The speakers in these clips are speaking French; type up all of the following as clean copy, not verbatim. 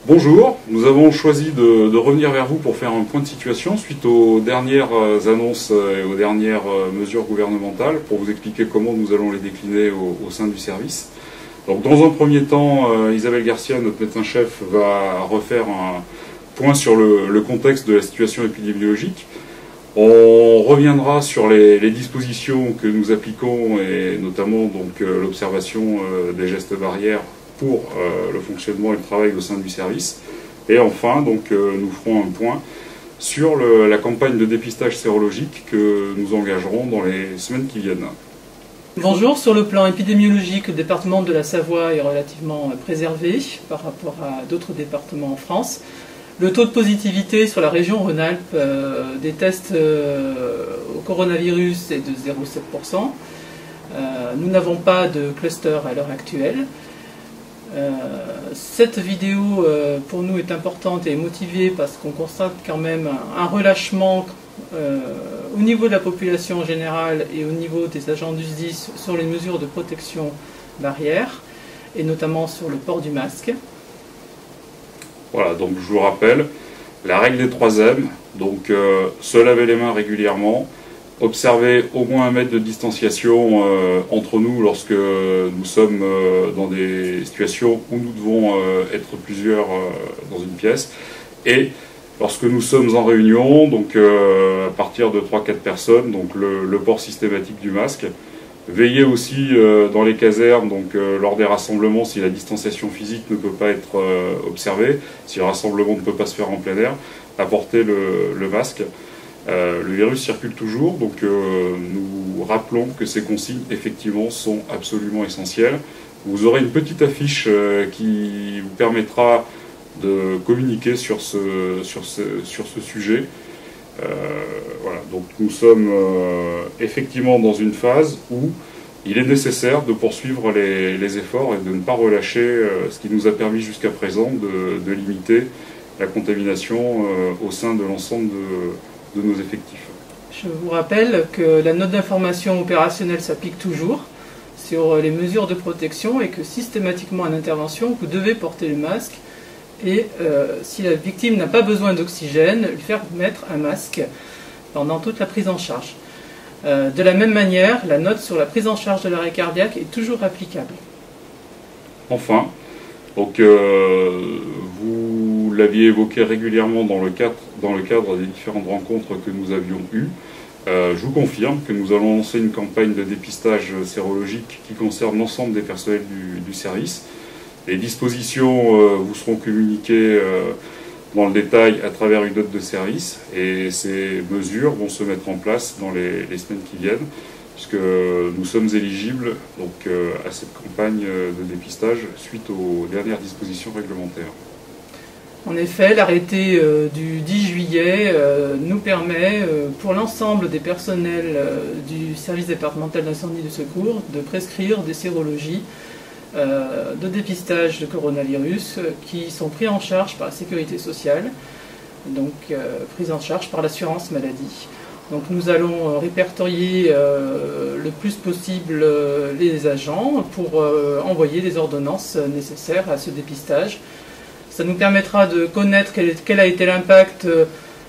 Bonjour, nous avons choisi de revenir vers vous pour faire un point de situation suite aux dernières annonces et aux dernières mesures gouvernementales pour vous expliquer comment nous allons les décliner au sein du service. Donc dans un premier temps, Isabelle Garcia, notre médecin-chef, va refaire un point sur le contexte de la situation épidémiologique. On reviendra sur les dispositions que nous appliquons et notamment l'observation des gestes barrières pour le fonctionnement et le travail au sein du service. Et enfin, nous ferons un point sur la campagne de dépistage sérologique que nous engagerons dans les semaines qui viennent. Bonjour, sur le plan épidémiologique, le département de la Savoie est relativement préservé par rapport à d'autres départements en France. Le taux de positivité sur la région Rhône-Alpes des tests au coronavirus est de 0,7%. Nous n'avons pas de cluster à l'heure actuelle. Cette vidéo pour nous est importante et motivée parce qu'on constate quand même un relâchement au niveau de la population en général et au niveau des agents du SDIS sur les mesures de protection barrière et notamment sur le port du masque. Voilà, donc je vous rappelle, la règle des 3 M, se laver les mains régulièrement, observer au moins 1 mètre de distanciation entre nous lorsque nous sommes dans des situations où nous devons être plusieurs dans une pièce, et lorsque nous sommes en réunion, à partir de 3-4 personnes, le port systématique du masque. Veillez aussi dans les casernes, lors des rassemblements, si la distanciation physique ne peut pas être observée, si le rassemblement ne peut pas se faire en plein air, à porter le masque. Le virus circule toujours, nous rappelons que ces consignes, effectivement, sont absolument essentielles. Vous aurez une petite affiche qui vous permettra de communiquer sur ce sujet. Voilà, donc nous sommes effectivement dans une phase où il est nécessaire de poursuivre les efforts et de ne pas relâcher ce qui nous a permis jusqu'à présent de limiter la contamination au sein de l'ensemble de nos effectifs. Je vous rappelle que la note d'information opérationnelle s'applique toujours sur les mesures de protection et que systématiquement en intervention, vous devez porter le masque et si la victime n'a pas besoin d'oxygène, lui faire mettre un masque pendant toute la prise en charge. De la même manière, la note sur la prise en charge de l'arrêt cardiaque est toujours applicable. Enfin, vous l'aviez évoqué régulièrement dans le cadre des différentes rencontres que nous avions eues. Je vous confirme que nous allons lancer une campagne de dépistage sérologique qui concerne l'ensemble des personnels du service. Les dispositions vous seront communiquées dans le détail à travers une note de service et ces mesures vont se mettre en place dans les semaines qui viennent puisque nous sommes éligibles à cette campagne de dépistage suite aux dernières dispositions réglementaires. En effet, l'arrêté du 10 juillet nous permet, pour l'ensemble des personnels du service départemental d'incendie et de secours, de prescrire des sérologies de dépistage de coronavirus qui sont pris en charge par la sécurité sociale, pris en charge par l'assurance maladie. Donc nous allons répertorier le plus possible les agents pour envoyer les ordonnances nécessaires à ce dépistage. Ça nous permettra de connaître quel a été l'impact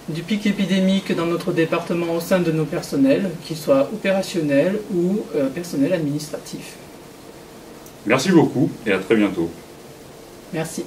du pic épidémique dans notre département au sein de nos personnels, qu'ils soient opérationnels ou personnels administratifs. Merci beaucoup et à très bientôt. Merci.